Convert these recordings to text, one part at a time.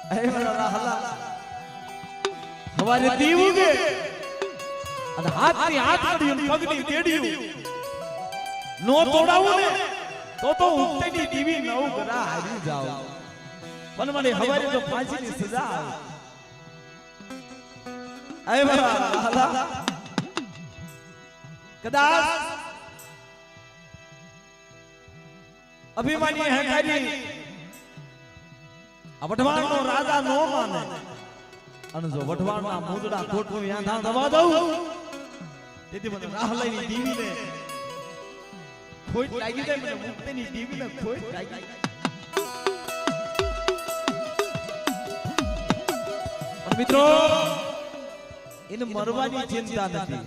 એ મારા હલા હવારે દીવું કે અને હાથની હાથ પડી પગની તેડ્યું નો તોડાવું ને તો ઉઠતી દીવી નવ ગરા હારી જાવ પણ મને હવારે તો ફાંસીની સજા આવે એ મારા હલા કદાચ અભિમાની હંકારી આ વઢવાણનો રાજા નો માને અને જો વઢવાણના મોજડા ખોટું યાંધા દવા દઉં તેથી મને રાહલઈની દીવીને ખોટ લાગી જાય મને મુક્તિની દીવીને ખોટ લાગી પણ મિત્રો એને મરવાની ચિંતા નથી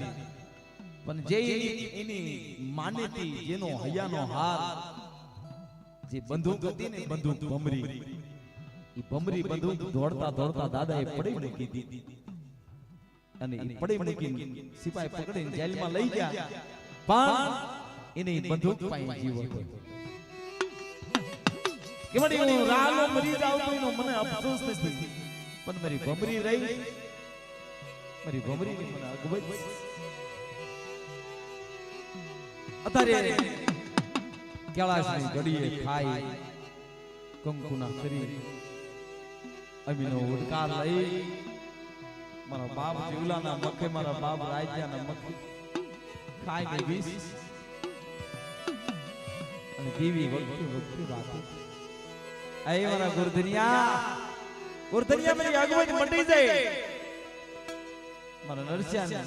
પણ જે એની માનેતી જેનો હૈયાનો હાર જે બંદૂક હતી ને બંદૂક ભમરી ઈ ભમરી બંદૂક દોડતા દોડતા દાદાએ પડી મૂકી દીધી અને ઈ પડી મૂકીને સિપાઈ પકડીને જેલમાં લઈ ગયા પણ એને બંદૂક પાઈ જીવ હતો કે મડી હું રાલો મરી જાવ તો એનો મને અફસોસ નથી પણ મારી ભમરી રહી મારી ભમરીની મને અગવડ અત્યારે કેળાશની ઘડીએ ખાઈ કંકુના કરી અમીનો ઉડકાર લઈ મારા બાપ જીવલાના મખે મારા બાપ રાજ્યના મખે ખાઈ ને વીસ અને દેવી વખતે વખતે વાત આય મારા ગુરધનિયા મારી આગળ મટી જાય મારા નરસ્યા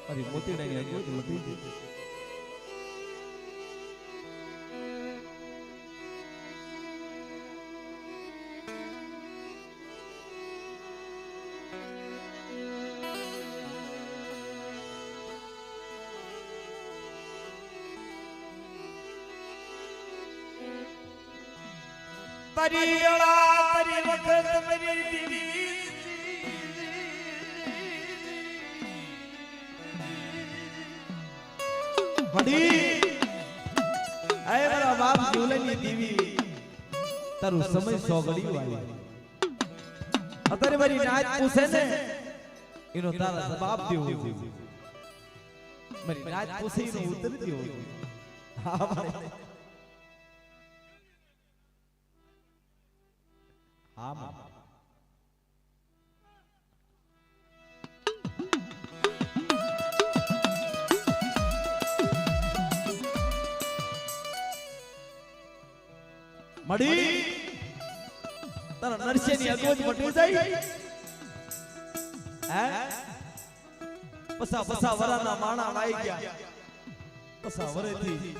મારી મોતીડાની આગળ મટી જાય તરી વખત મારી દીવી બડી આય મારા બાપ જીવલાની દીવી તારું સમય સોગડી વાળી અત્યારે મારી નાચ પૂછે ને એનો તારા જવાબ દેવો મારી નાચ પૂછે એનો ઉત્તર દેવો હા ભાઈ હા મડી તારા નરસિયાની અગવજ મટી જાય હે પસા વરાના માણા વાઈ ગયા પસા વરેથી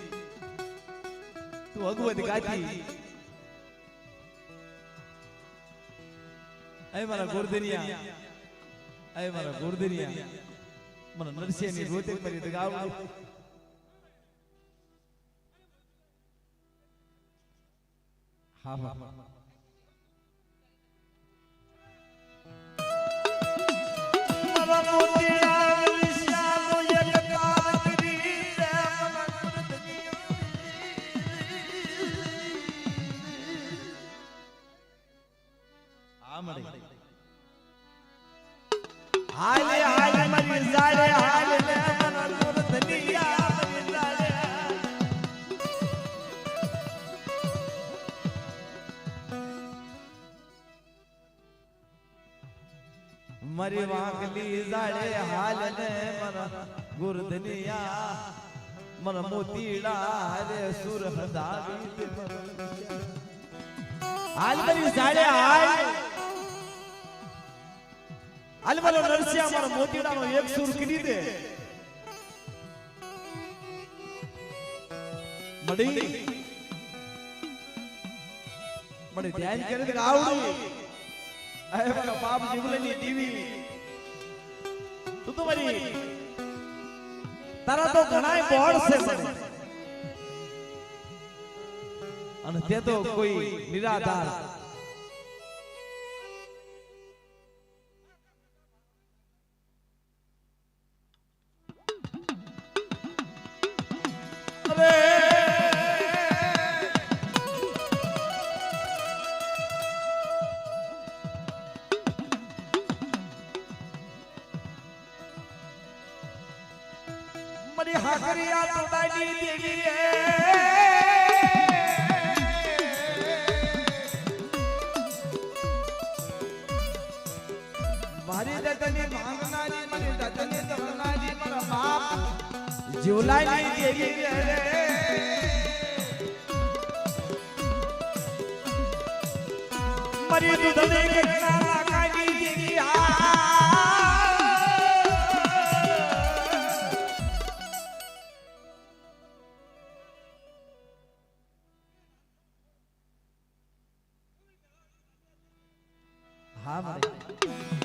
તું અગવજ ગાતી આય મારા ગોરદનિયા મને નરસિયાની રોતે કરી ગાવ હા હા હાલે હાલે મારી જાડે હાલે ને મારા ગોરધનિયા મારી જાડે મારી વાંકલી જાડે હાલે ને મારા ગોરધનિયા મારા મોતીડા રે સુર હદાવી હાલ મારી જાડે હાલ આલવાલો નરસિયા મારા મોતીડાનો એક સુર કરી દે મડી ધ્યાન કરે તો આવડી આય મારા બાપ જીવલાની દીવી તું તો મારી તારા તો ઘણાય બોળ છે મને અને તે તો કોઈ નિરાધાર મારી હાકરિયા તો ડાડી દેવી રે મારી દાદાની માંગનારી મારી દાદાની દરનારી મારા બાપ જીવલાની દેવી રે મારી દૂધને કેટલા લાગાની દેવી હા મારી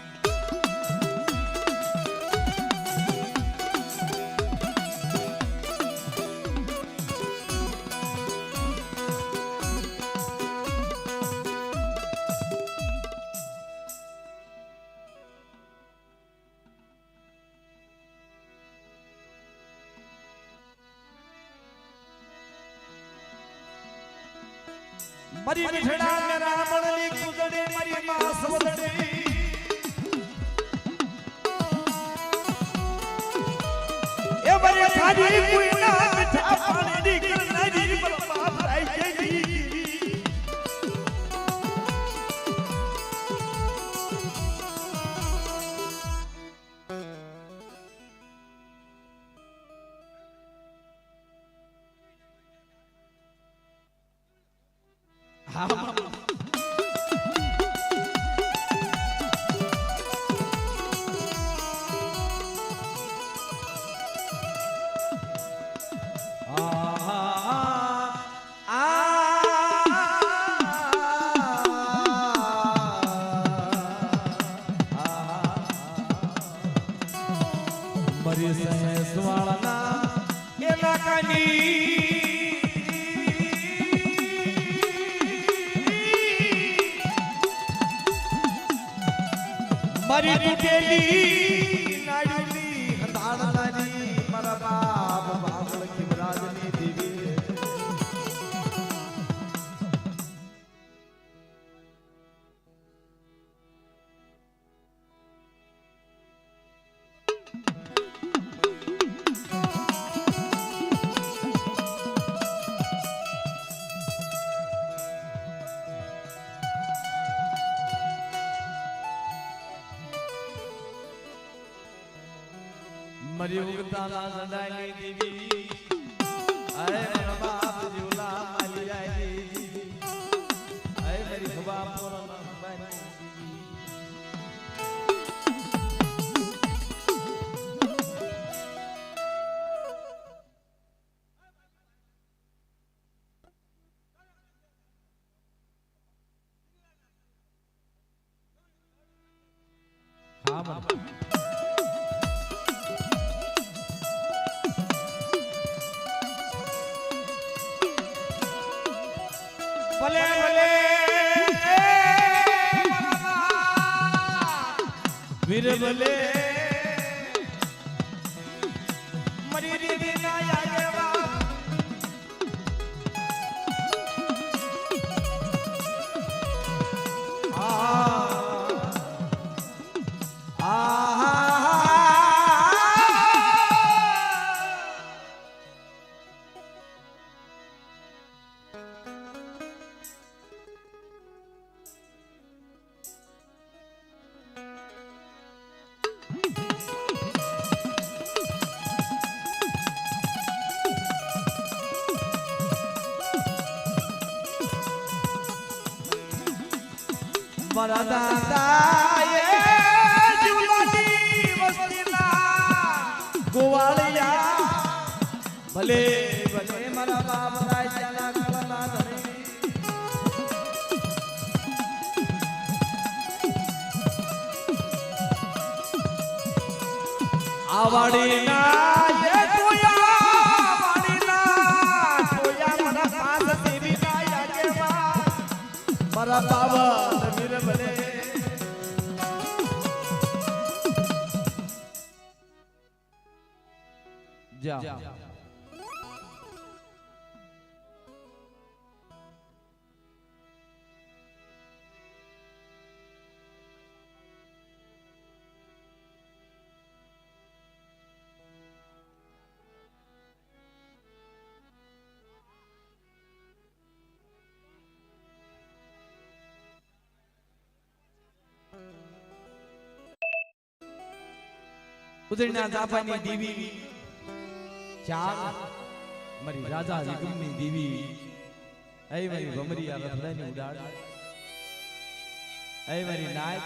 મારી મિઠડા મેરા મળલી કુજડે મારી માં સવદડે એ મારી ખાડી કોઈ ના મીઠા પાણી કરનારી બરબાદ થાય ગઈ હા મરી સહેસ વાળના એના કાની મારી તૂટેલી નાડલી હંધાળનારી મારા બાપ બાગળ ખીમરાજની દેવી મરી ઉગતાના સંડાની દેવી અરે મારા બાપ જીવલા માલી આઈ દેવી અરે મારી ખબા પોરના બાની હા મારા ભલે ભલે વીર ભલે મરી દેવી ના યાગેવા મારા દાદા એ જીવલાની વસ્તીના ગોવાળિયા ભલે ભલે મારા બાપ રાજાના કળના ધણી આવાડીના એ ટોયા વાડીના ટોયા મારા પાસ દેવી ના યાગેવા મારા બાબા વીર ભલે જા ઉદયના જાપાની દેવી ચાર મારી રાજા વિક્રમની દેવી એ મારી ભમરી આ રથડાની ઉડાડ એ મારી નાય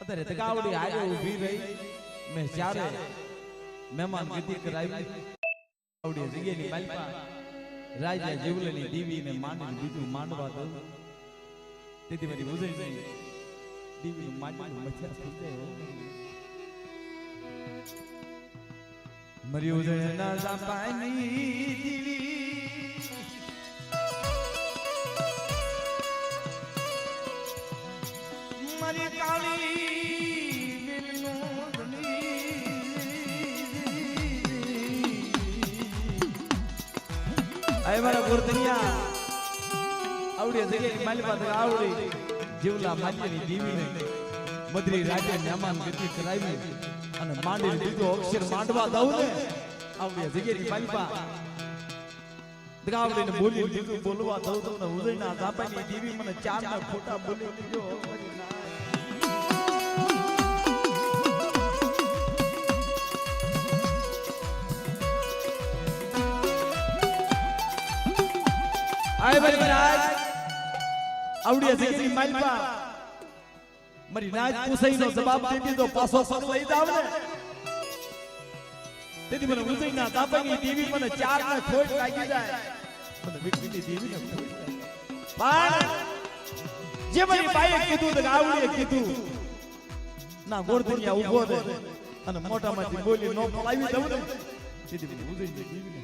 અત્યારે તકાવડી આગે ઊભી રહી મેં ચારે મહેમાન ગતિ કરાવી આવડી જગ્યાની માલપા રાજા જીવલની દેવીને માંડીને બીજું માંડવા દઉં તેથી મારી ઉદયની દેવીનું માંડવાનું મથ્યા થઈ જાય મરી ઉદયના જાપાની દેવી મારી કાળી આય મારા ગુરદનિયા આવડી જગ્યાની માલિપા આવડી જીવલા માજીની દેવીને મધરી રાજે મહેમાન ગતિ કરાવી અને માંડીને બીજો અક્ષર માંડવા દઉં ને આવડી જગ્યાની માલિપા દગાવડીને બોલી બીજું બોલવા દઉં તો ને ઉદયના જાપાની દેવી મને ચાર ના ખોટા બોલી દીધો આય મારી નાજ આવડી જગ્યાની માલપા મારી નાજ પૂછઈનો જવાબ દે દીધો પાછો પગ લઈ જાવ ને તેથી મને ઉદયના જાપાની દેવી મને ચાર ને ખોટ લાગી જાય મને વિકૃતિ દેવીને ખોટ પણ જે મારી બાઈએ કીધું તો આવડીએ કીધું ના ગોરધનિયા ઊભો રહે અને મોટામાંથી બોલી નો પલાવી દઉં ને તેથી મને ઉદયની દેવીને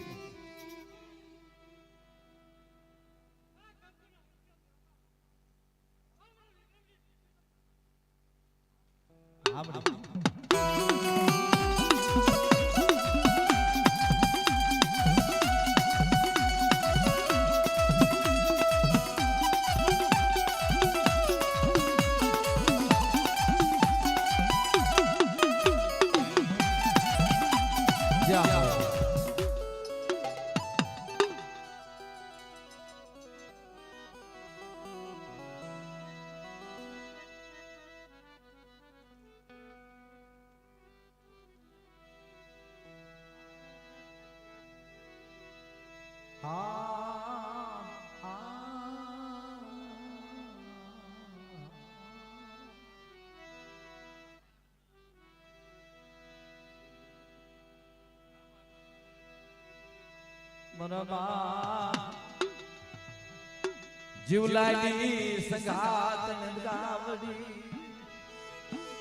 જીવલાની સંગાત ગાવડી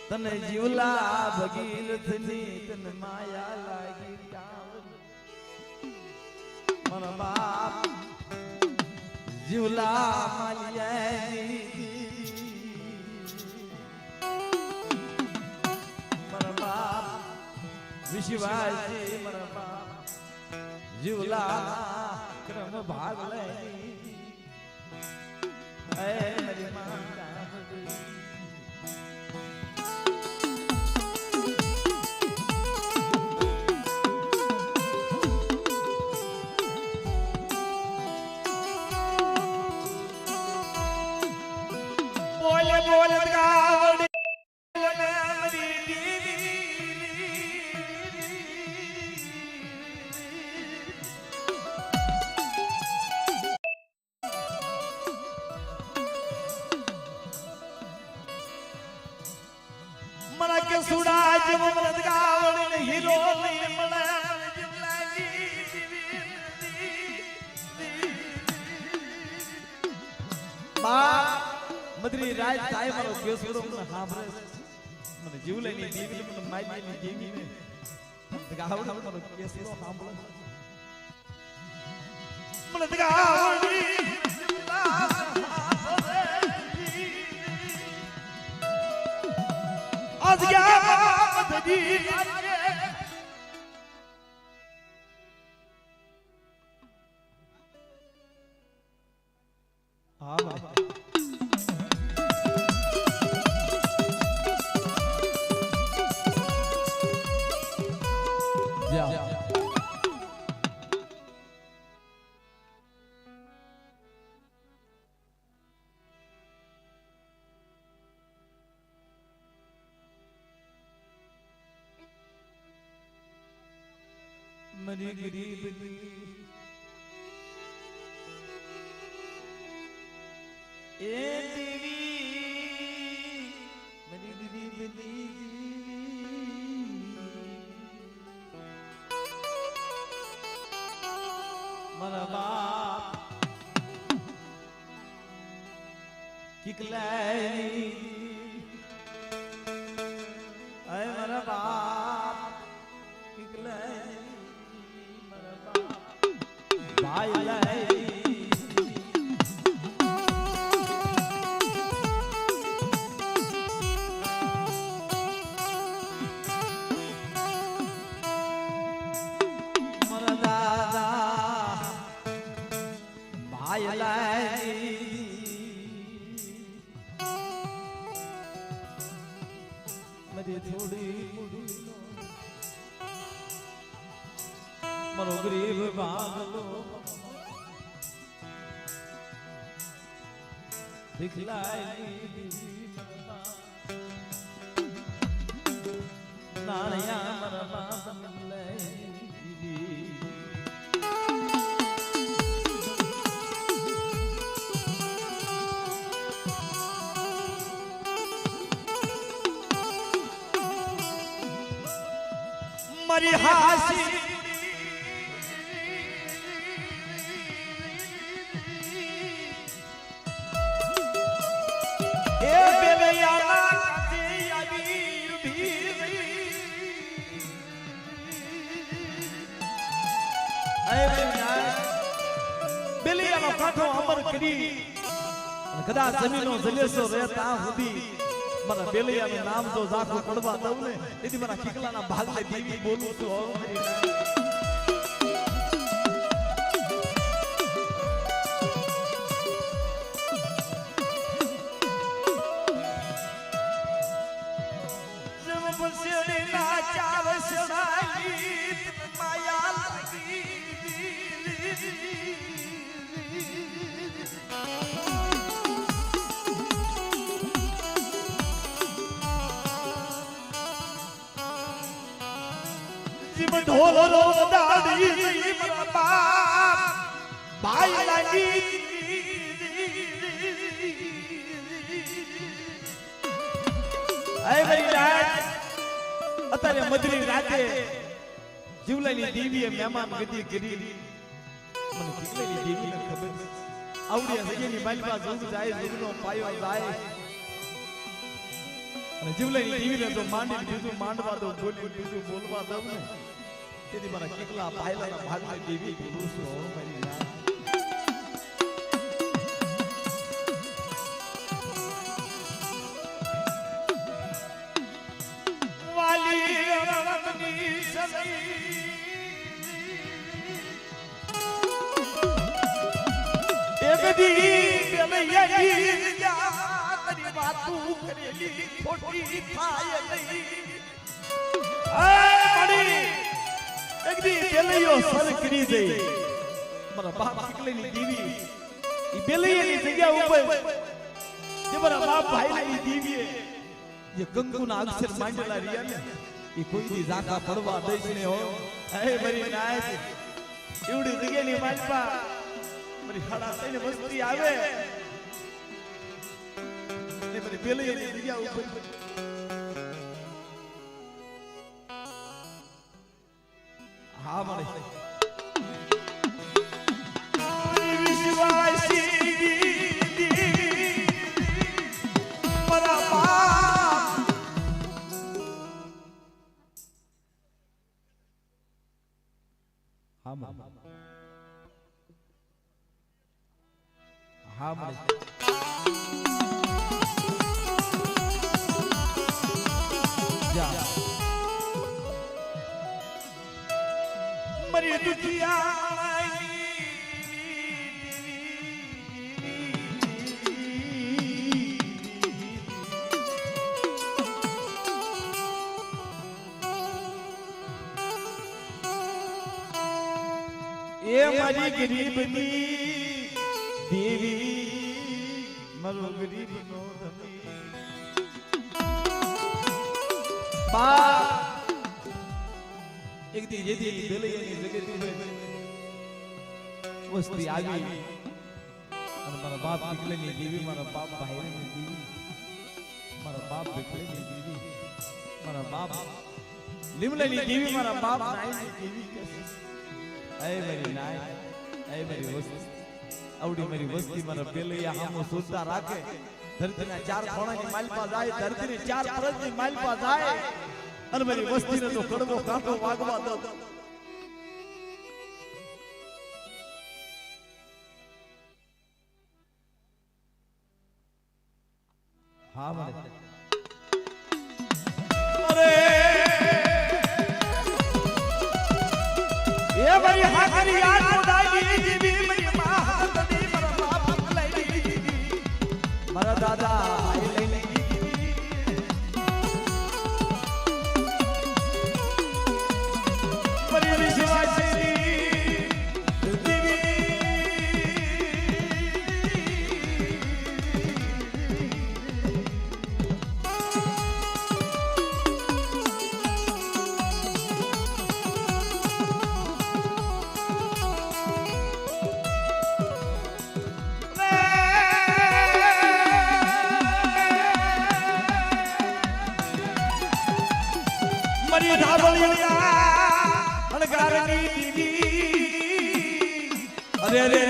તને જીવલા ભગીરથની તને માયા લાગી કાવડી મારા બાપ જીવલા માલિયાની મારા બાપ વિશ્વાસી મારા બાપ જીવલા ક્રમ ભાગ લઈ એ મારી માતા બોલે બોલે ગાવડી મના કે સુડા જેવો મરદ ગાવડી ને હીરો લઈને મના બા મદરી રાજ થાય મારો કેસરો મને સાંભળે મને જીવલેની દેવી મને માઈની દેવી ને ગાવડી મારો કેસરો સાંભળે મને ગાવડી आज क्या मददी हाँ भाई मरी गरीब ए देवी मरी गरीब मारा बाप किकलाई आए मारा बाप किकलाई मारा बाप भाई लाई मारा दादा भाई लाई थोड़ी मरो गरीब बागलो दिखलाई नारिया मरवा बनले मरी हासी ए बेलियाला कथी आवी भीर ए बेलियाला काठो अमर करी कदा जमीनो जलेसो रहता हुदी मना बेलियाનું નામ તો જાખું પડવા દઉં ને તેથી મારા ખીકલાના ભાગલે દેવી બોલું છું જમ બસેડી ના ચાવ સડાઈ માયા લાગી ढोल रो दाड़ी मेरा बाप भाई लागी आए मेरी लाट अतारे मधुरी राते जीवलानी देवीए मेहमान गति करी મને કેટલી દેવી ને ખબર આવડી જગ્યાની માલપા જોગ જાય જોગનો પાયો જાય અને જીવલાની દેવીને તો માંડી બીજું માંડવા દો બોલી બીજું બોલવા દઉં ને તેથી મારા કેટલા પાયલાના ભાગને દેવી બોલું છું મારી ના વાલી રમની સદી એકદી બેલૈયાની જા તારી વાતું કરેલી ખોટી થાય નહીં આ મડી એકદી બેલૈયો સર કરી દે મારા બાપ એકલીની દેવી ઈ બેલૈયાની જગ્યા ઉપર જે મારા બાપ ભાઈની દેવીએ જે કંકુના અક્ષર માંડેલા રહ્યા ને ઈ કોઈ દી ઝાકા પડવા દઈશ ને હો હે મારી નાય એવડી જગ્યાની માલપા મારી ખાડા થઈને મસ્તી આવે ને મારી બેલૈયાની જગ્યા ઉપર हाँ मारे विश्वासी मरा बाप हाँ मारे जा मरी दुखिया ये मारी गरीबनी देवी मरो गरीब नो धनी बा એક દી જેથી બેલૈયાની જગતની વસ્તી આવી અને મારા બાપ નીકળેની દેવી, મારા બાપ ભાઈની દેવી, મારા બાપ ભીખલેની દેવી, મારા બાપ લીમલેની દેવી, મારા બાપ નાઈની દેવી કહેશે એ મારી નાય, એ મારી વસ્તી, આવડી મારી વસ્તી મારા બેલૈયા હામો સુરતા રાખે, ધરતીના ચાર ખૂણાની માલપા જાય, ધરતીની ચાર પરતની માલપા જાય અને મારી વસ્તીને તો કડવો કાંટો વાગવા દો. હા મારે અરે એ મારી હાકરી યાદ મોડાઈ દીવી, મારી માં હાથ દે, મારા બાપ લઈ દીવી, મારા દાદા આઈ લઈ દીવી, મારી વિશ્વાસી મારી ધાવળિયા અણગારની દીવી, અરે રે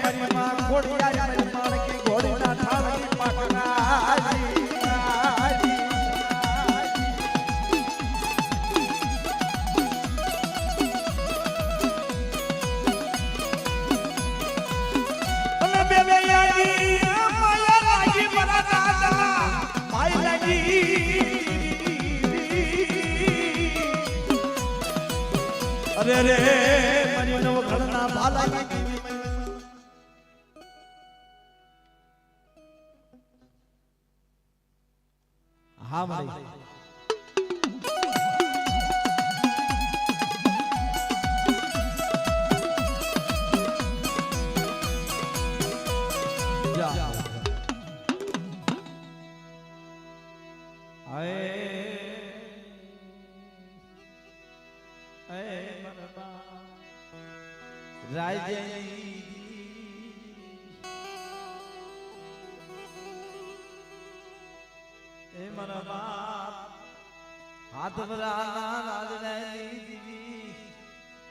મારી માં ઘોડિયા, મારી માણકી ઘોડીના ઠાળની પાટનાજી, અને બેલૈયાની માયા લાગી, મારા દાદા માય લાગી, અરે રે મારી નવ ઘરના ભાલા. હા મારી હાથ ભરાના રાજની દીવી,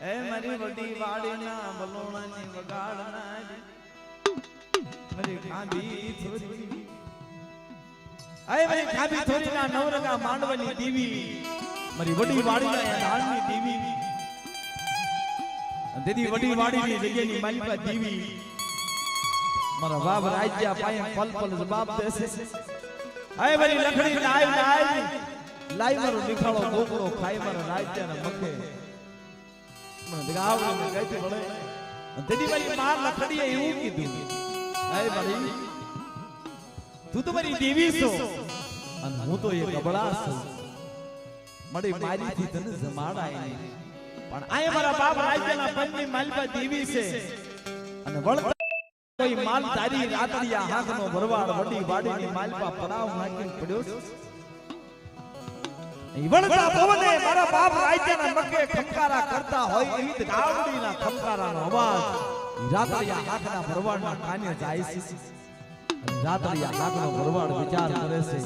એ મારી વડી વાડીના બલોણાની વગાડનારી, મારી ખાંભી થોરી, એ મારી ખાંભી થોરીના નવરંગા માંડવાની દીવી, મારી વડી વાડીના ધાળની દીવી, દીદી વડી વાડીની જગ્યાની માલિકા દીવી, મારા બાપ રાજ્યા પાયે પલ પલ જવાબ દેશે, એ મારી લખડી લાઈ લાઈ લાઈ મારો નિખાળો ગોકળો ખાઈ મારા રાજ્યના મખે મને ગાવને ગાઈતી વળે. દીદી મારી માર લખડીએ એવું કીધું, એ મારી તું તો મારી દેવી છો અને હું તો એક અબળા છું, મળી મારીથી તને જમાડાય નહીં, પણ આ મારા બાપ રાજ્યના પંચની માલપા દેવી છે અને વળતા કોઈ માલ તારી રાતડિયા હાથનો ભરવાડ વડી વાડીની માલપા પડાવ નાખીને પડ્યો છે. વળતા પવને મારા બાપ રાજ્યના મકે ખમકારા કરતા હોય એવી ગાવડીના ખમકારાનો અવાજ રાતડિયા હાથના ભરવાડના કાને જાય છે. રાતડિયા હાથનો ભરવાડ વિચાર કરે છે,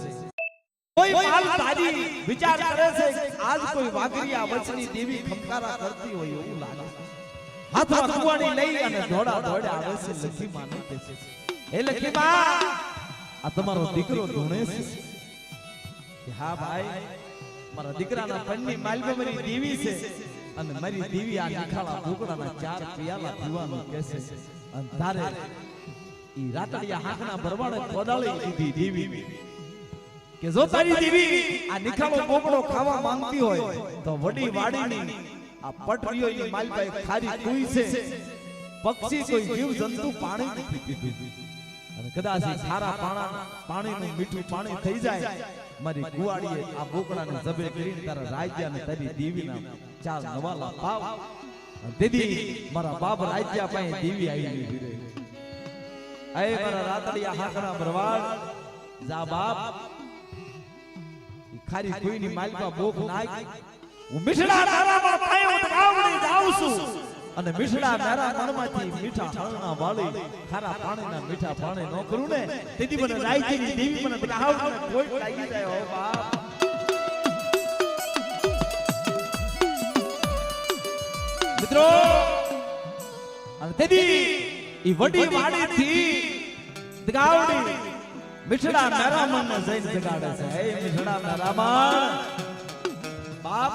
કોઈ માલ તારી વિચાર કરે છે આજ કોઈ વાઘરિયા વચની દેવી ખમકારા કરતી હોય એવું લાગે છે. હાથમાં કુવાડી લઈ અને દોડા દોડે આવે છે લખીમાં ને કહે છે, હે લખીમાં આ તમારો દીકરો ધૂણે છે કે હા ભાઈ મારા દીકરાના પન્ની માલપા મારી દેવી છે અને મારી દેવી આ નિખાળા ભૂકડાના ચાર પિયાલા પીવાનું કહે છે. અને તારે ઈ રાતડિયા હાથના ભરવાડે કોદાળી દીધી દેવી કે જો તારી દેવી આ નિખાળો ભૂકડો ખાવા માંગતી હોય તો વડી વાડીની આ પટરીઓની માલપા એક ખારી કુઈ છે, પક્ષી કોઈ જીવ જંતુ પાણી નથી પીતું અને કદાચ ખારા પાણીનું મીઠું પાણી થઈ જાય મારી કુવાડીએ આ બોકડાને જબે કરીને તારા રાજ્યને તારી દેવીના ચાર નવાલા પાવ. દીદી મારા બાપ રાજ્ય પાસે દેવી આવી રહી, એ મારા રાતડિયા હાકના ભરવાડ જા બાપ ખારી કુઈની માલપા બોક નાખ હું મીઠડા તારામાં પાયો ગાવડી જાઉં છું અને મીઠડા મારા મનમાંથી મીઠા હળના વાળી ખારા પાણીના મીઠા પાણી નો કરું ને તેથી મને રાયજીની દેવી મને ગાવને કોઈ લાગી જાય ઓ બાપ મિત્રો અને તેથી ઈ વડી વાડીથી ગાવડી મીઠડા મારા મનને જઈને જગાડે છે હે મીઠડા મારા મન બાપ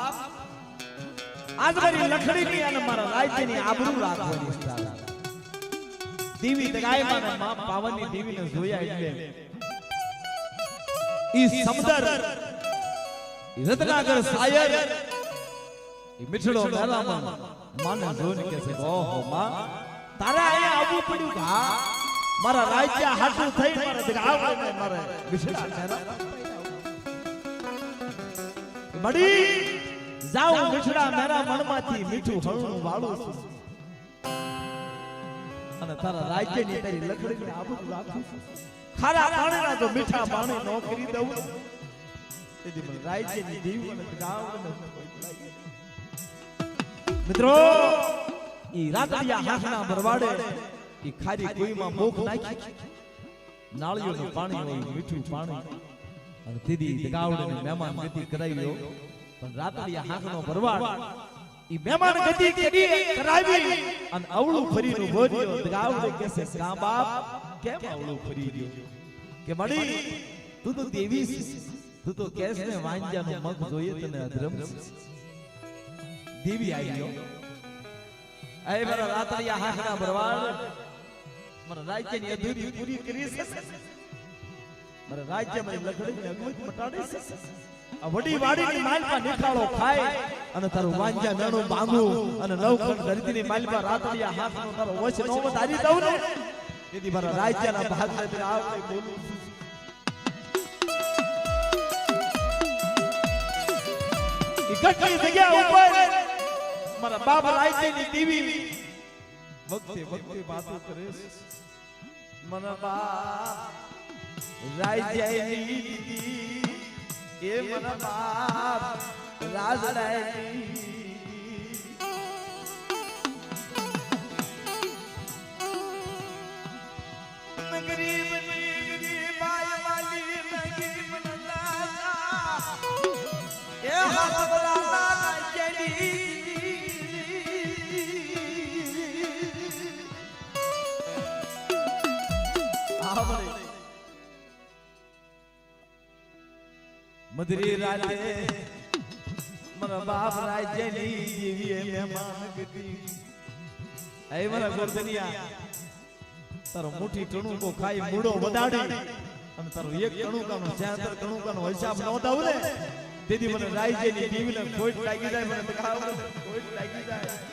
આજ મારી લખડીની અને મારા રાજ્યની આબરૂ રાખવાની છે દેવી દગાયમાં ને માં પાવનની દેવીને જોયા એટલે ઈ સમદર ઈ રત્નાકર શાયર ઈ મીઠડો મેરામાં માને જોઈને કહે છે ઓહો માં તારે અહીંયા આવવું પડ્યું કા મારા રાજ્ય હાટું થઈ મારા દગાવને મારે મીઠડા મેરા મડી જાઉં મીઠડા મારા મનમાંથી મીઠું હળનું વાળું છું અને તારા રાજ્યની તારી લખડીને આબરૂ રાખું ખારા પાણીના જો મીઠા પાણી નો કરી દઉં તેથી મને રાજ્યની દેવી મને ગાવને મિત્રો ઈ રાતડિયા હાથના બરવાડે ઈ ખારી કોઈમાં મોખ નાખી નાળિયોનું પાણી હોય મીઠું પાણી અને દીદી ગાવને મહેમાન ગતિ કરાવ્યો પણ રાતડિયા હાથનો બરવાડ ઈ મહેમાન ગતિ કરાવી અને અવળું ફરીનું ભોજ્યો ગાવને કહે છે કા બાપ કેમ અવળું ફરી ગયો કે મડી તું તો દેવી છે તું તો કેસ ને વાંજાનો મગ જોઈએ તને અધરમ દેવી આવી ગયો એ મારા રાતડિયા હાથના બરવાડ મારા રાજ્યની અધૂરી પૂરી કરી છે મારા રાજ્યમાં લખડીને અગમત મટાડી છે આ વડી વાડીની માલમાં નિખાળો ખાય અને તારું વાંજા મેણું બાંગું અને નવખંડ ધરતીની માલમાં રાતડિયા હાથનો તારો વચ નો વધારી દઉં ને તેથી મારા રાજ્યના ભાગને તે આવડે બોલું ઈ ઘટની જગ્યા ઉપર મારા બાપ રાજ્યની દેવી વખતે વાતો કરે મારા બાપ રાજ્યની દીદી એ મારા બાપ રાજડાની ગરીબ બાય વાલી ગરીબ નંદા એ હબલા રાજ્યની મધરી રાતે મારા બાપ રાજ્યની દેવીએ મહેમાન ગતિ એ મારા ગોરધનિયા તારો મુઠ્ઠી ટણુકો ખાઈ મૂડો વડાડી અને તારો એક ટણુકાનો 76 ટણુકાનો હિસાબ ન દાવ ને તેથી મને રાજ્યની દેવીને ખોટ લાગી જાય મને ખોટ લાગી જાય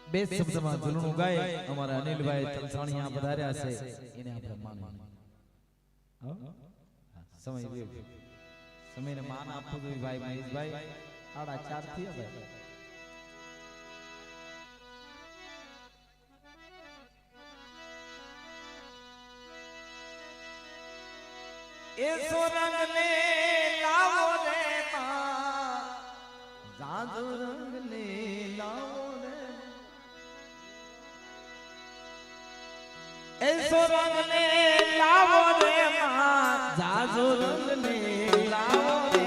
બે શબ્દમાં ઝૂલણું ગાય અમારા અનિલભાઈ તલસાણીયા પધાર્યા છે એને આપણે માન સમયને માન આપવું જોઈએ ભાઈ મહેશભાઈ 4:30 થી ભાઈ એ સોરંગ ને લાવો રે માં જાદુ રંગ ને લાવો એસો રંગ ને લાવો રે માં જાજો રંગ ને લાવો રે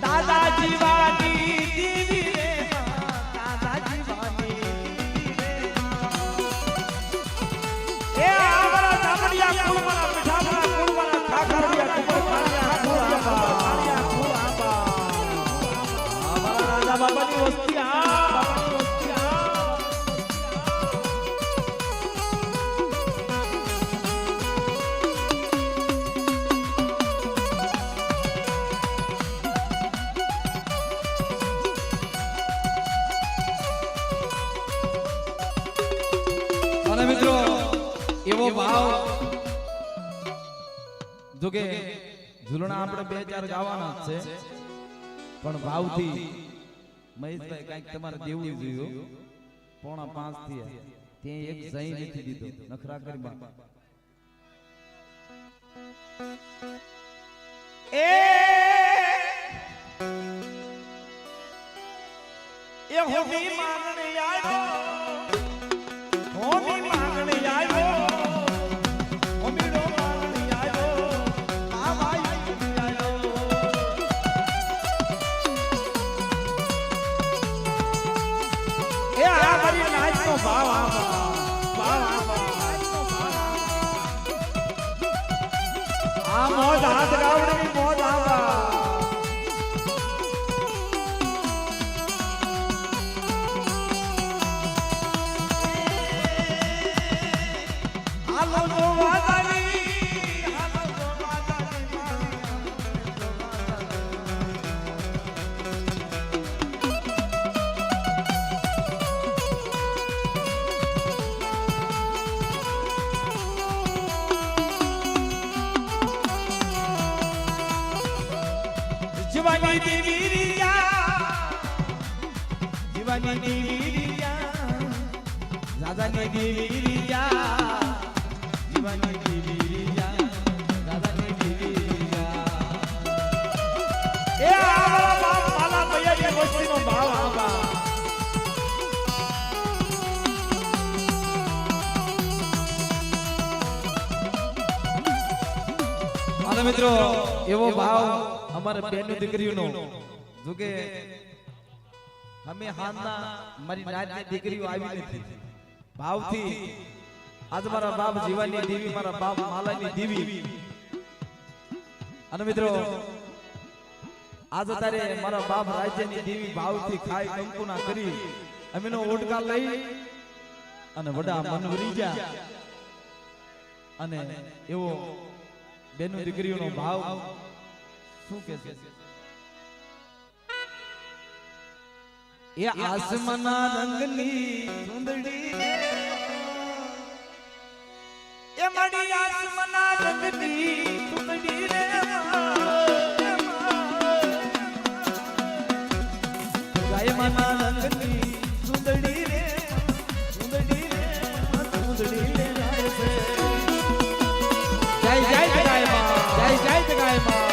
દાદા જીવાની દીવી રે દાદા જીવાની એ અમારા ચામડિયા કુળમાં મીઠામાં બાબાની વસ્તી અને મિત્રો એવો ભાવ જોકે ઝૂલણા આપણે 2-4 ગાવાના જ છે પણ ભાવથી મહેશભાઈ કઈક તમારે દેવું જોયું 4:45 થી ત્યાં એક સહી નથી દીધો નખરા કરી બા એ હોમી માંગણી આવ્યો હોમી માંગણી આવ્યો હોમી રો માંગણી આવ્યો આ ભાઈ આવ્યો એ આ મારી નાચનો ભાવ આવા ભાવ આ મોજ હાથ ગાવડી મોજ આવા જીવાની દેવી રીયા દાદાની દેવી રીયા જીવાની દેવી રીયા દાદાની દેવી રીયા એ આવા બાપ માલા ભૈયા ની વસ્તીનો ભાવ આવા અને મિત્રો એવો ભાવ અમારે બેનો દીકરીઓનો જોકે અમે હાલના મારી નાતની દીકરીઓ આવી નથી ભાવથી આજ મારા બાપ જીવાની દેવી મારા બાપ માલાની દેવી અને મિત્રો આજ તારે મારા બાપ રાજ્યની દેવી ભાવથી ખાઈ કંકુના કરી અમેનો ઓટકા લઈ અને વડા મન વરી ગયા અને એવો બેનો દીકરીઓનો ભાવ શું કે છે એ આસમાના રંગની સુંદડી એ મારી આસમાના રંગની સુંદડી રે ગાયમાના રંગની સુંદડી રે સુંદડી રે સુંદડી રે જાય છે જય જય ગાયમાં જય જય ગાયમાં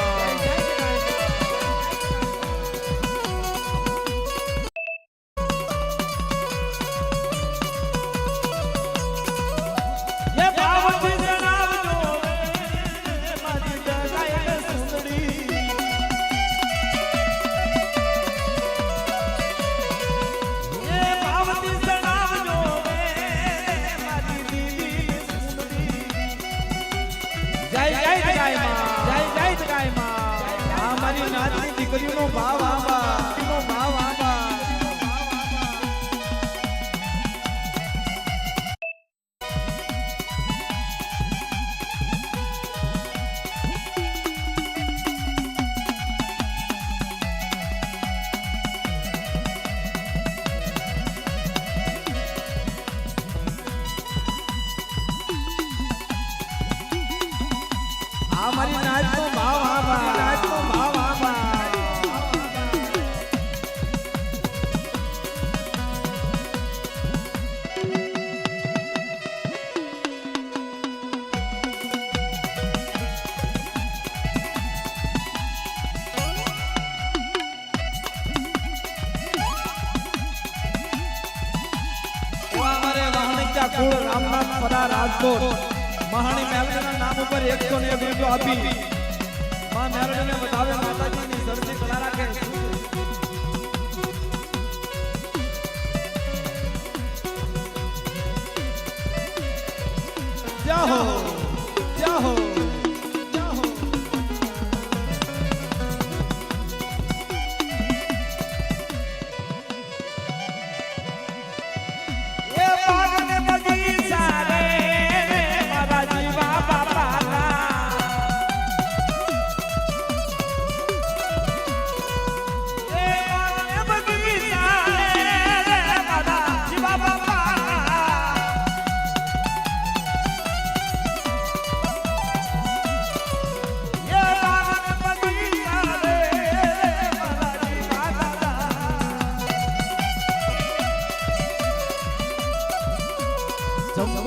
દીકરીનો ભાવ આવા ભાવ આવા આ મારી નાચનો ભાવ આવા નાચનો ભાવ આવા કુળ રામનાથ પરા રાજકોટ મહાણી મેલડીના નામ ઉપર 101 રૂપિયો આપી માં મેલડીને વધાવે માતાજીની સરજી કળા રાખે જય હો જય હો જય હો એ બાગને બગીચા રે મારા જીવા બાપા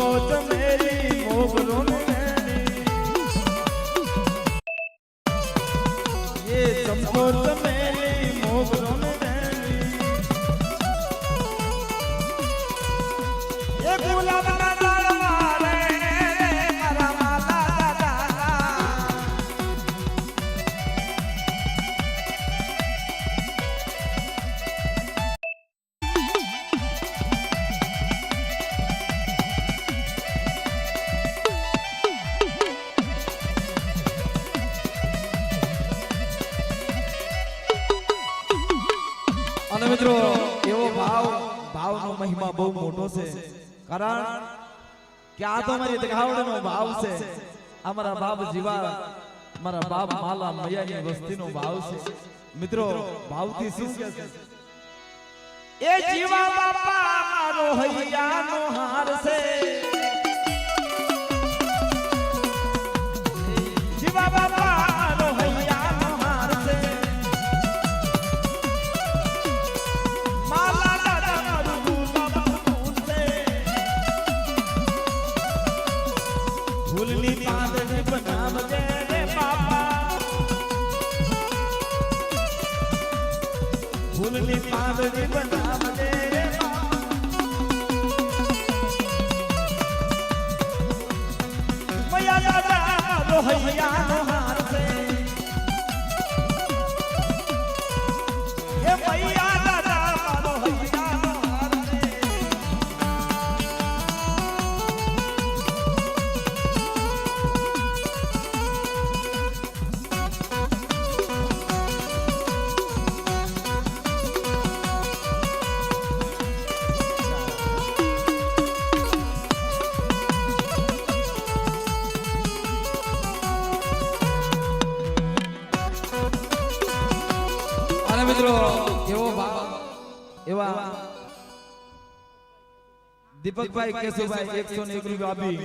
ચંપો ચમેલી મોગરો ને એ ચંપો ચમેલી મોગરો ને એ ગુલાબના ઝાડમાં રે મારા માલા દાદા અને મિત્રો એવો ભાવનો મહિમા બહુ મોટો છે કારણ કે આ તો મારી દેખાવડનો ભાવ છે અમારા બાપ જીવા મારા બાપ માલા મૈયાની વસ્તીનો ભાવ છે મિત્રો ભાવથી શું કહે છે એ જીવા બાપા મારો હૈયાનો હાર છે જીવા બાપા મારો હૈયાનો હાર છે માલા દાદા મારું ગુલાબનું ફૂલ છે ફૂલની પાંદડી બનાવજે રે બાપા ફૂલની પાંદડી બનાવજે રે બાપા મૈયા દાદા મારો હૈયાનો હાર છે એ મૈયા દાદા મારો હૈયાનો હાર છે અને મિત્રો એવો ભાવ એવા દીપકભાઈ કેશુભાઈ 101 રૂપિયા આપી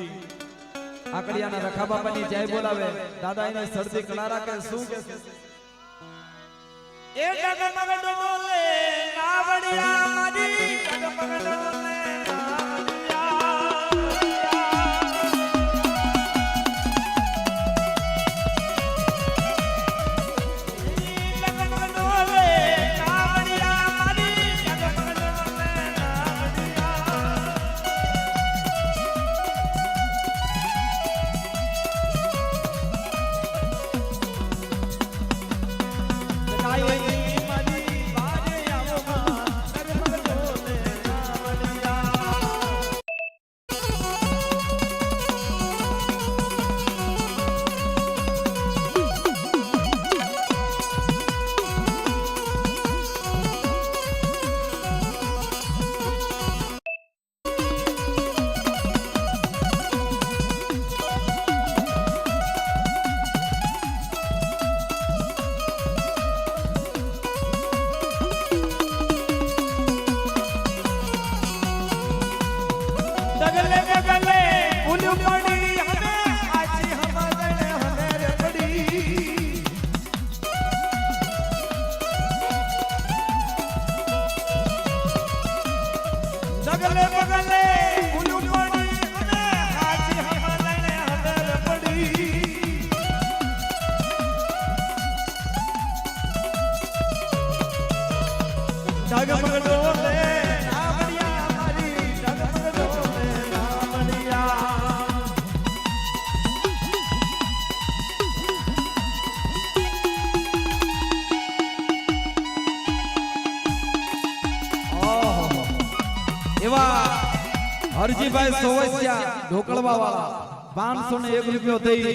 આકડિયાના રખા બાપાની જય બોલાવે દાદા એને શરદી કળા રાખે શું કે એ ડગમગ ડોલે નાવડિયા મારી ડગમગ ડોલે डगले डगले उल्लू पड़ी हमें आजी हम गले हमें पड़ी डगले डगले उल्लू पड़ी हमें आजी हम गले हमें पड़ी डगमग डोले नावडिया मारी डगमग डोले એવા હરજીભાઈ સોવસિયા ઢોકળવા વાળા 501 રૂપિયો દઈ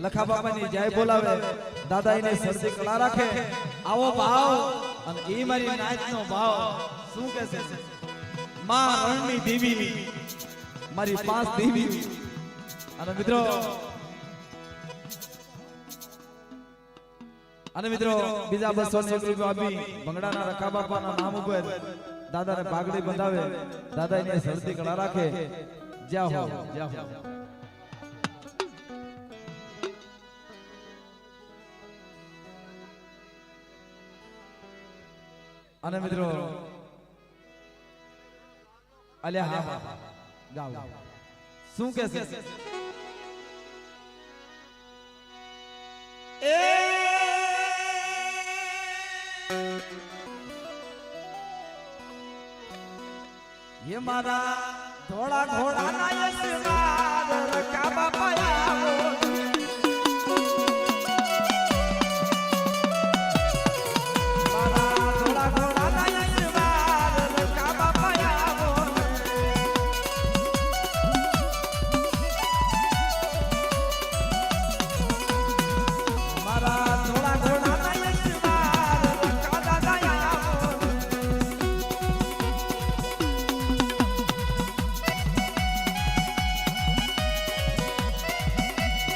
લખા બાપાની જય બોલાવે દાદા એને શરદી કળા રાખે આવો ભાવ અને એ મારી નાચનો ભાવ શું કહે છે માં રણની દેવી મારી 5 દેવી અને મિત્રો બીજા 201 રૂપિયા આપી ભંગડાના રખા બાપાના નામ ઉપર દાદાને પાઘડી બંધાવે દાદા એને શરદી કળા રાખે જ્યાં હો અને મિત્રો અલ્યા હા ગાવ શું કે છે ये मारा धोड़ा घोड़ा ना यशमार रखा बापाया मारा धोड़ा घोड़ा ना यशमार रखा बापाया मारा धोड़ा घोड़ा ना यशमार रखा दादाया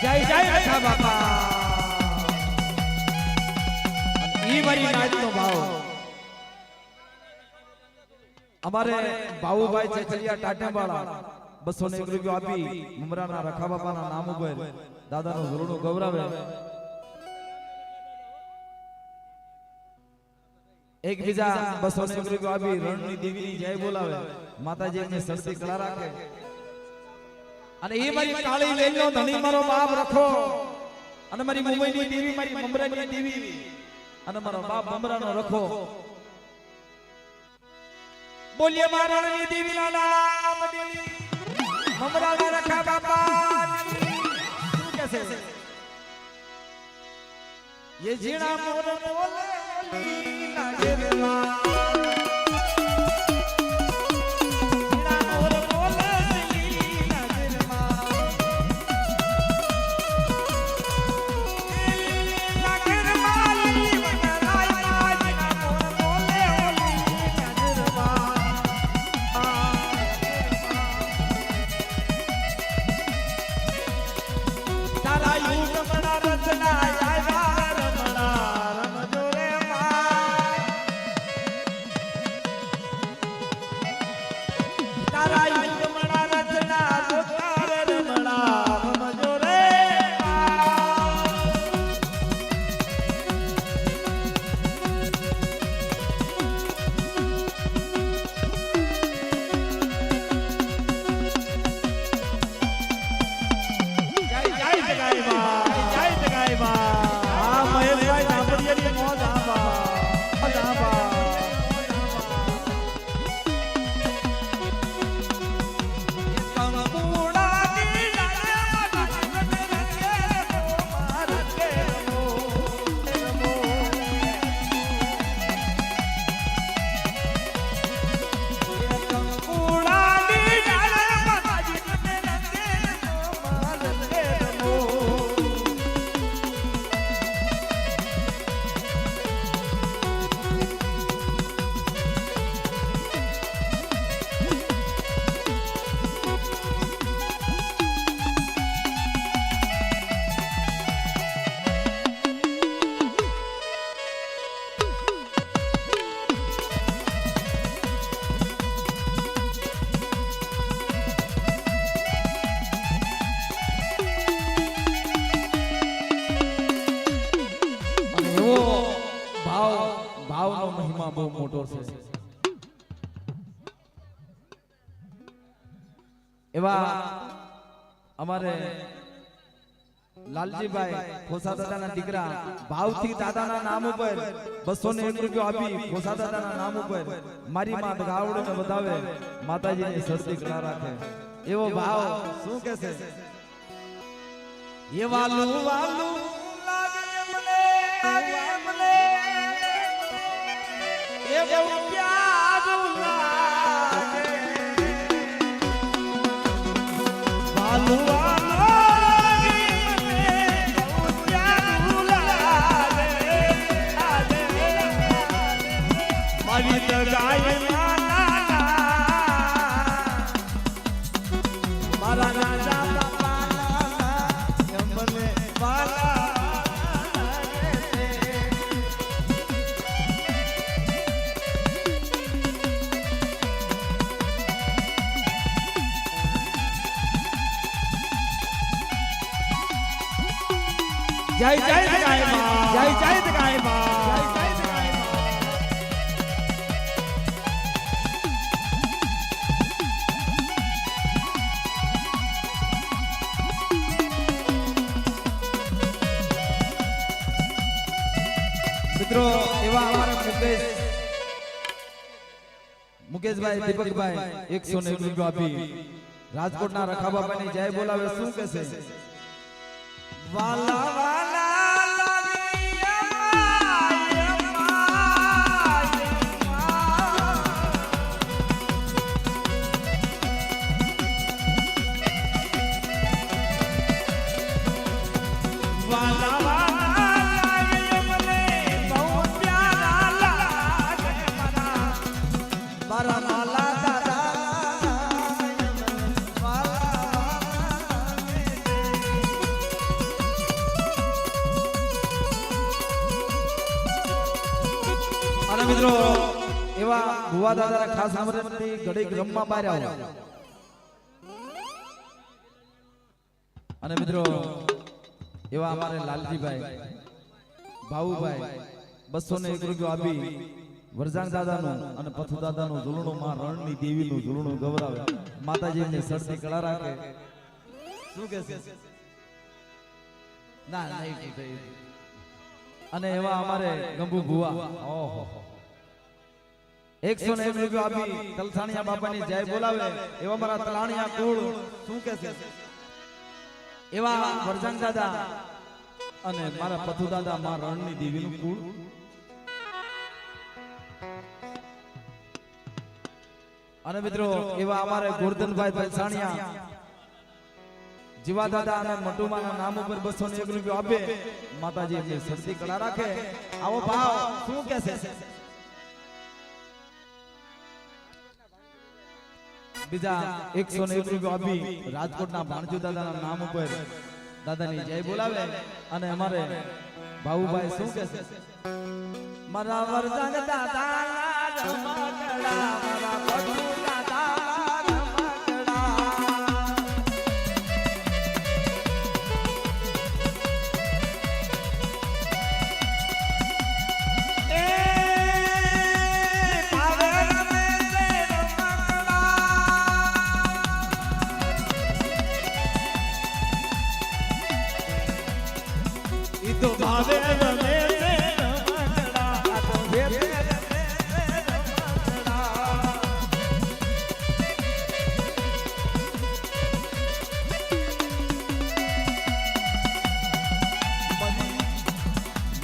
जय जय रखा बापा ई मारी नाच नो भाव અમારે બાવુભાઈ ચેચલિયા ટાટેવાળા 201 રૂપિયા આપી મમરાના રખા બાપાના નામ ઉપર દાદાનું ઝૂલણું ગૌરવે એક બીજા 201 રૂપિયા આપી રણની દેવીની જય બોલાવે માતાજી એમને સરસી કળા રાખે અને એ મારી કાળી વેલનો ધણી મારો બાપ રખો અને મારી મુંબઈની દેવી મારી મમરાની દેવી અને મારો બાપ મમરાનો રખો बोलिए महारानी देवी नाम देवी ममरा रखा बापा कैसे ये जीना मोर बोले लागे रे ભાવનો મહિમા બહુ મોટો છે એવા અમારે લાલજીભાઈ ખોસા દાદાના દીકરા ભાવથી દાદાના નામ ઉપર 201 રૂપિયા આપી ખોસા દાદાના નામ ઉપર મારી માં ગાવડોને વધાવે માતાજીની સરસી કળા રાખે એવો ભાવ શું કહેશે ये वालू वालू लागे मने ये बहु प्यार लागे वालू वालू लागे मने बहु प्यार लागे आले मारी जगाए माना मारा राजा जय जय जय मां जय जय जय मां जय जय जय मां એવા અમારા મુકેશભાઈ દીપકભાઈ 101 રૂપિયા આપી રાજકોટના રખાબાપાની જય બોલાવે શું કહેશે વાલા વાલા મિત્રો એવા ભુવા દાદાના ખાસ આમંત્રણથી ઘડીક રમવા બહાર આવો અને મિત્રો એવા અમારે લાલજીભાઈ ભાવુભાઈ 201 રૂપિયા આપી વરજાંગ દાદાનું અને પથુ દાદાનું ઝૂલણું માં રણની દેવીનું ઝૂલણું ગવરાવે માતાજીની સરથી કળા રાખે શું કહેશે ના નહીં અને એવા અમારે ગંભુ ભુવા ઓહો 101 રૂપિયા આપી તલસાણિયા બાપાની જય બોલાવે એવા મારા તલાણિયા કુળ શું કહેશે એવા વરજાંગ દાદા અને મારા પથુ દાદા માં રણની દેવીનું કુળ અને મિત્રો એવા અમારે ગોરધનભાઈ તલસાણિયા જીવા દાદા અને મટુમાના નામ ઉપર 201 રૂપિયા આપે માતાજી એમની સરસી કળા રાખે આવો ભાવ શું કહેશે બીજા 101 રૂપિયા આપી રાજકોટના ભાણજુ દાદાના નામ ઉપર દાદાની જય બોલાવે અને અમારે ભાવુભાઈ શું કહેશે મારા વરજાંગ દાદા રમકડા મારા પથુ દાદા તો ભાવે રમે છે રમકડા તો ભેરે રમે છે રમકડા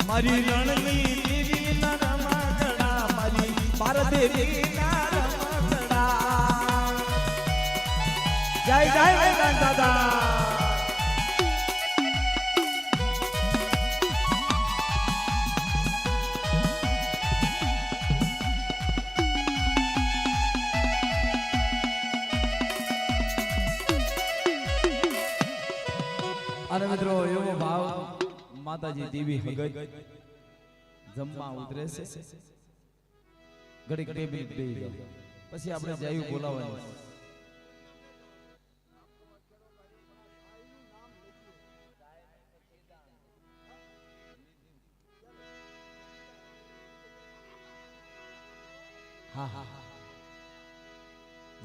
મારી રણની દેવી ના રમકડા મારી ભારદેવી ના રમકડા જય જય દાદા અને મિત્રો એવો ભાવ માતાજી દેવી હગજ જમવા ઉતરે છે ઘડીક 2 મિનિટ બેહી જાવ પછી આપણે જાયું બોલાવવાનું હા હા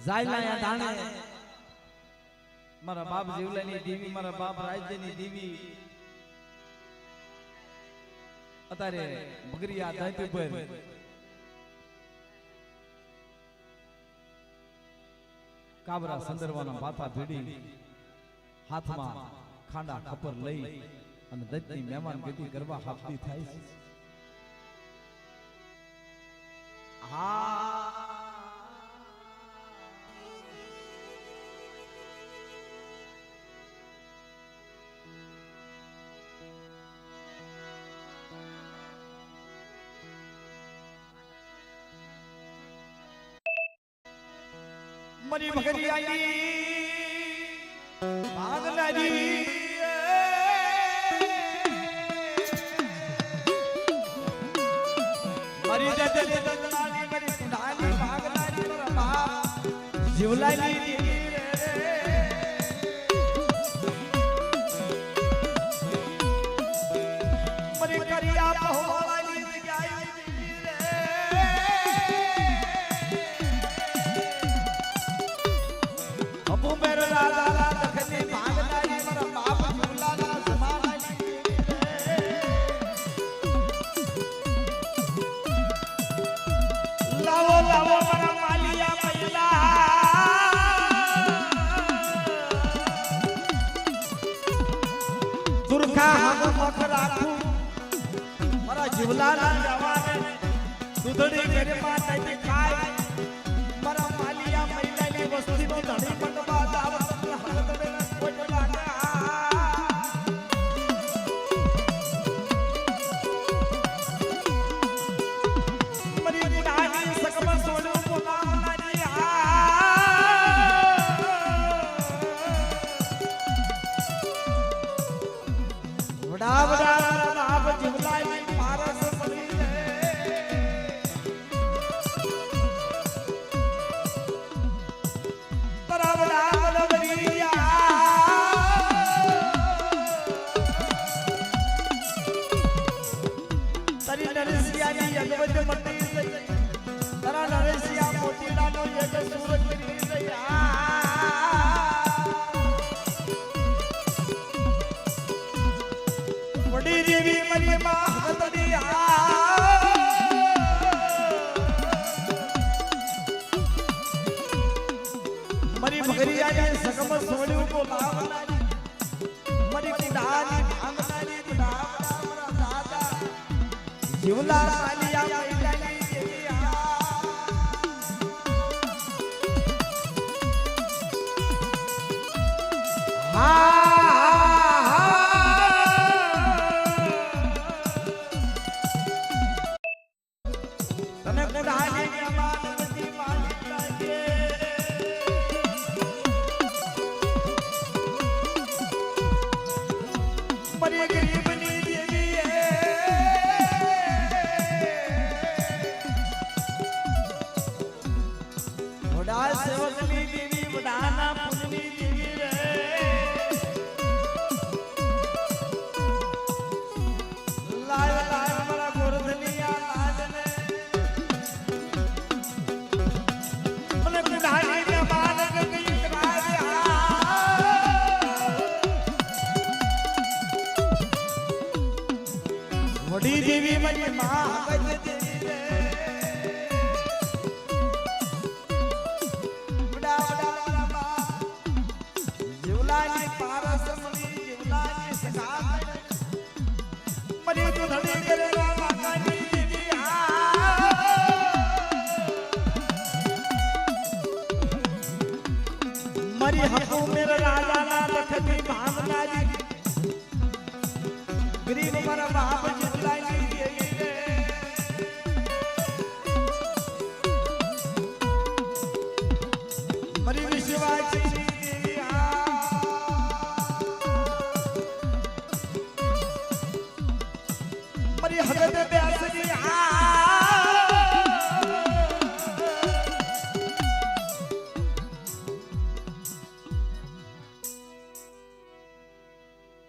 જાયલા દાણે મારા બાપ જીવલાની દેવી મારા બાપ રાજ્યની દેવી અત્યારે બગરિયા ધરતી પર કાબરા સંદરવાના માથા ભેડી હાથમાં ખાંડા ખપર લઈ અને દત્તની મહેમાન ગતિ કરવા હાફતી થાય છે હા મરી ભગરિયાની ભાગનારી મરી દે દંડાની મરી સુડાની ભાગનારી મારા બાપ જીવલાની મરી કરિયા પહોળાની જગ્યાએ જીવલાના જવાને દૂધડી ઘરમાં નહીં ખાય મારા માલિયા મહિલાની વસ્તીનો ધણી મંડપા દાવત હળદડે કોઈ લાગે મરી નાની સકમ સોડું બોલાવનારી વડા વડા નામ જીવલાની પારસ મળી રે તરાવડા બલવરિયા તરી નરસિયાની યજવજ મટી ગઈ તરા નરસિયા મોતીલાનો યજ સૂરજ કરી ગયા વડી દેવી મરી માં હતડી મરી ભગરિયાની સગમ સોડ્યું તો લાવનારી મરી કુડાની ભાંગનારી બુડાવડા દાદા જીવલા માલિયા મહિલાની દેવી તને કુડાની જમાનતી માલિક લાગે મરી ગરીબની દેવી વડા સેવકની દેવી વડાના પુણ્યની દેવી રે લાય લાય મારા ગોરધનિયા લાજને મને કુડાની જમાનત કઈ વડી દેવી મરી માં ગજ દેવી રે વડા વડા માં જીવલાની પારસ મળી જીવલાની સખા મરી તું ધડી કરે માતાની દેવી મરી હકુ મેર રાજાના લખતી ભાવનારી ગરીબ મારા બાપ જીવલાની દેવી રે મરી વિશ્વાસી દેવી મરી હગત બેસની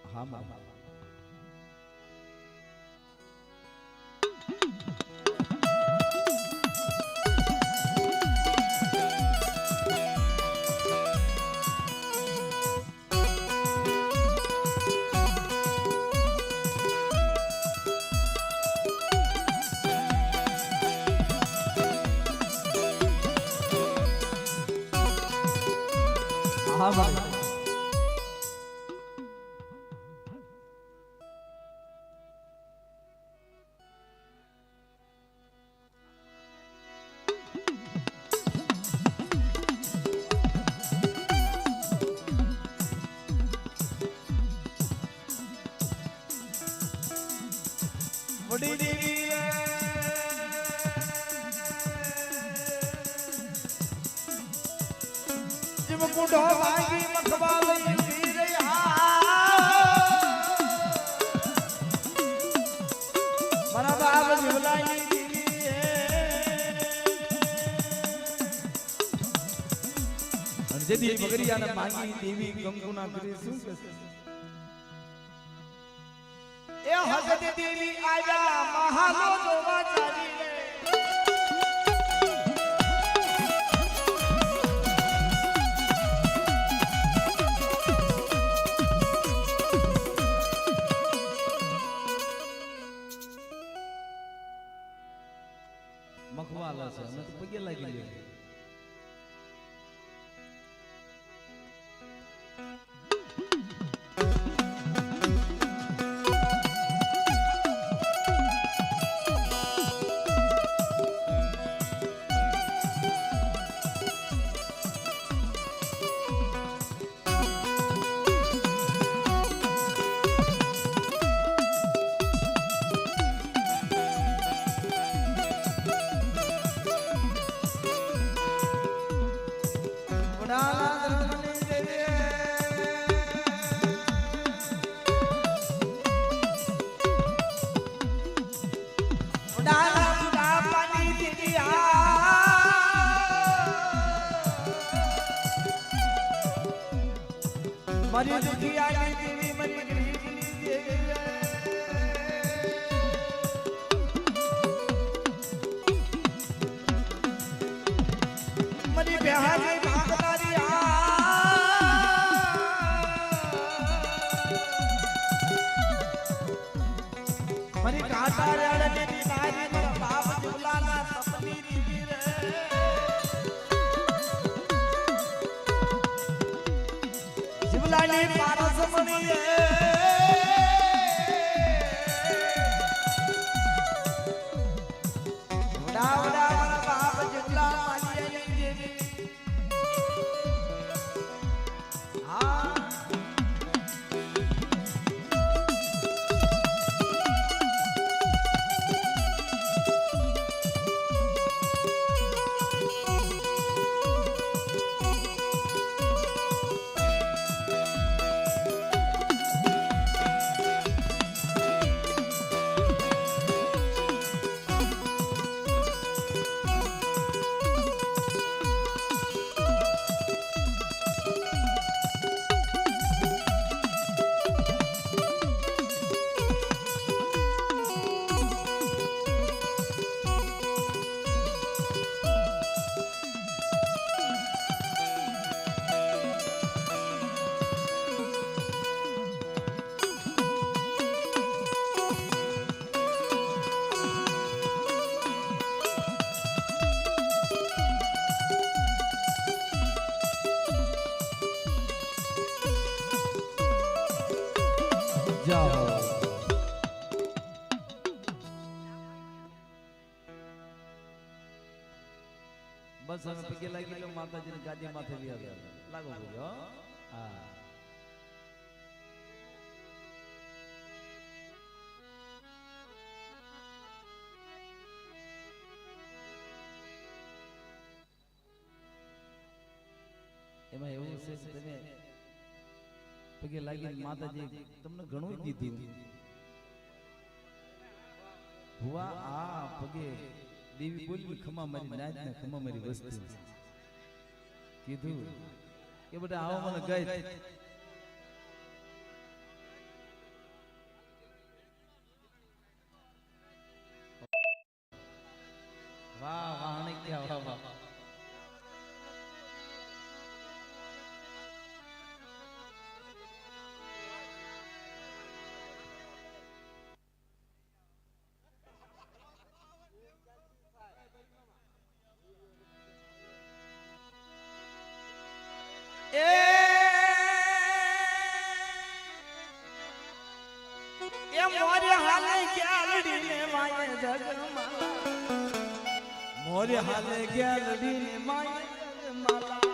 હા મામા હા ભાઈ વડી દેવી રે જીવ કુંડો ભાગી મખવા લઈ ઉભી રહી મારા બાપ જીવલાની દેવી અને જેથી બગરિયાને માંગી દેવી કંકુના કરી શું કહેશે એ હગત દેવી આયા મહાલો જોવા ચાલી રે મખવાલા છે અમે તો પગે લાગી ગયા દારા બુઢાપાની દીકરી મારી દુખિયાની દેવી મારી ગરીબની દેવી મારી બેહાની ભાગનારી મારી કાંટા રેડની નારી મારા બાપ જુલાના સપની દીવી રે જીવલાની પારસ મણી ઉડા ઉડા મારા બાપ જુલા માલિયાની દેવી હા જાઓ બસ હવે પગે લાગી લો માતાજીની ગાદી માથે લઈ આવ્યા લાગો બોલો હા એમાં એવું છે કે તમે પગે લાગી માતાજી તમને ઘણું દીધું હુઆ આ પગે દેવી બોલી ખમા મારી નાચ ને ખમા મારી વસ્તુ કીધું કે બેટા આવો મને ગઈ વાહ વાહ ને ક્યાં વાહ વાહ મોરે હાલે ગ્યાલડી ને માય જગમાલા મોરે હાલે ગ્યાલડી ને માય જગમાલા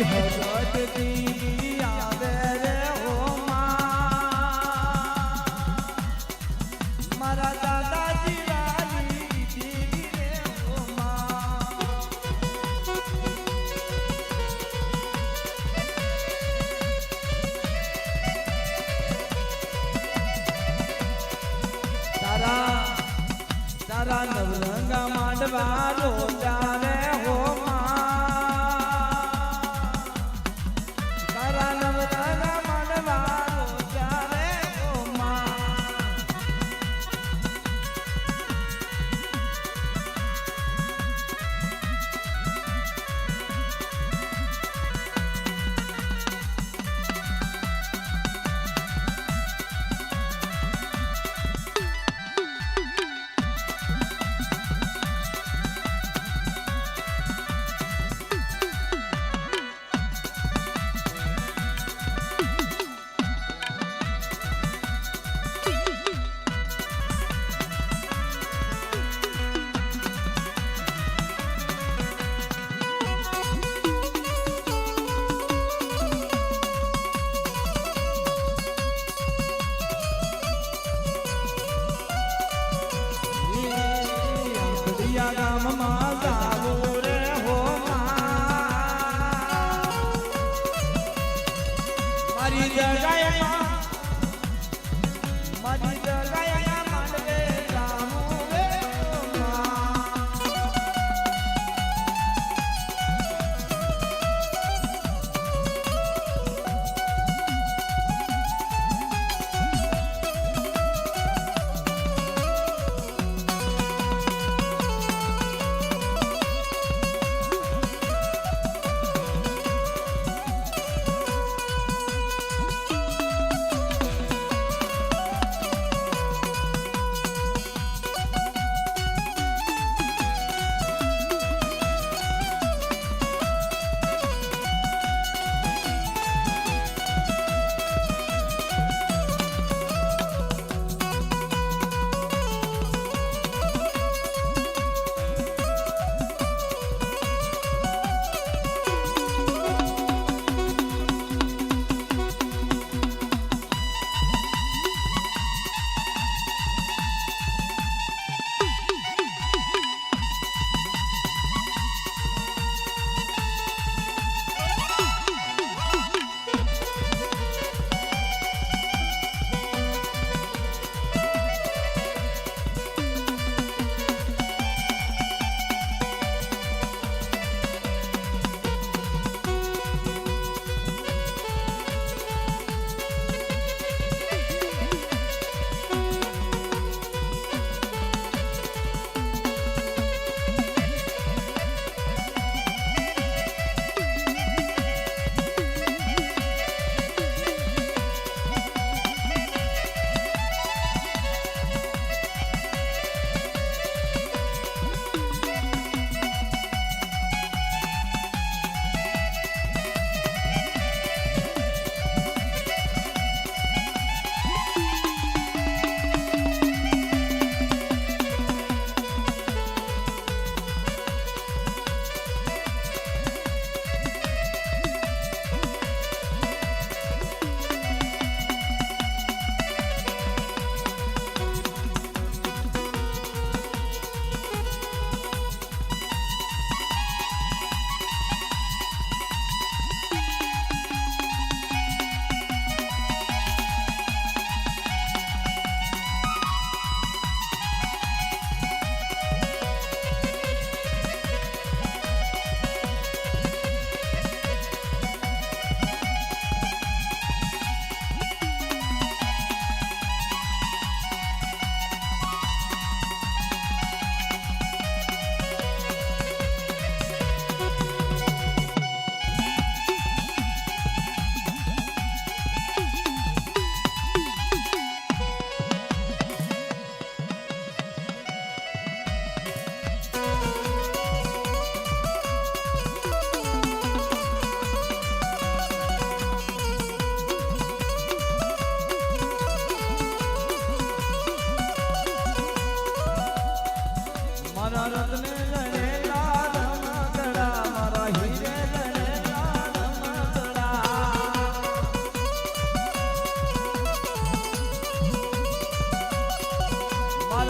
મારી હગતની આવે રે ઓ માં મારા દાદાજી રાની દીદી રે ઓ માં તારા નવરંગા માંડવા રોજા રે હો તારા નવરંગા માંડવા રોજા રે હો ગામમાં જાવું રે હો મારી જગાએ માંડવે જાવું રે હો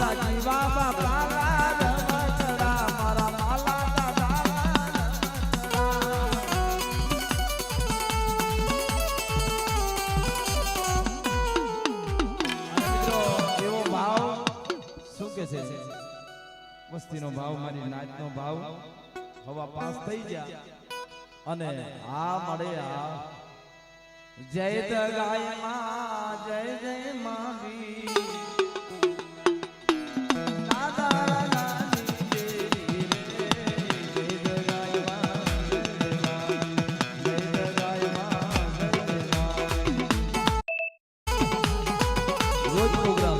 મારા જીવા બાપા રમતડા મારા માલા દાદા મિત્રો એવો ભાવ શું કે છે વસ્તીનો ભાવ મારી નાચનો ભાવ હવા પાસ થઈ ગયા અને આ મળે આ જય ત ગાય માં જય જય માં વી દાદા રાની દેવી રે જય ત ગાય માં જય ત ગાય માં રોજ પ્રોગ્રામ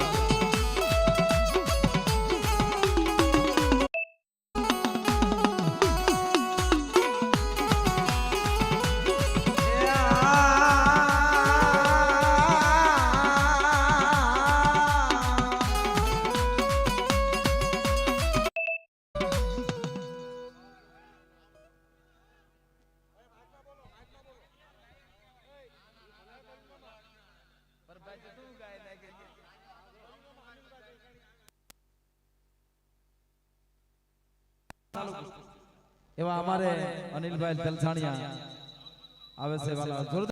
એવા અમારે અનિલભાઈ તલસાણિયા આવે છે વાલા જોરદાર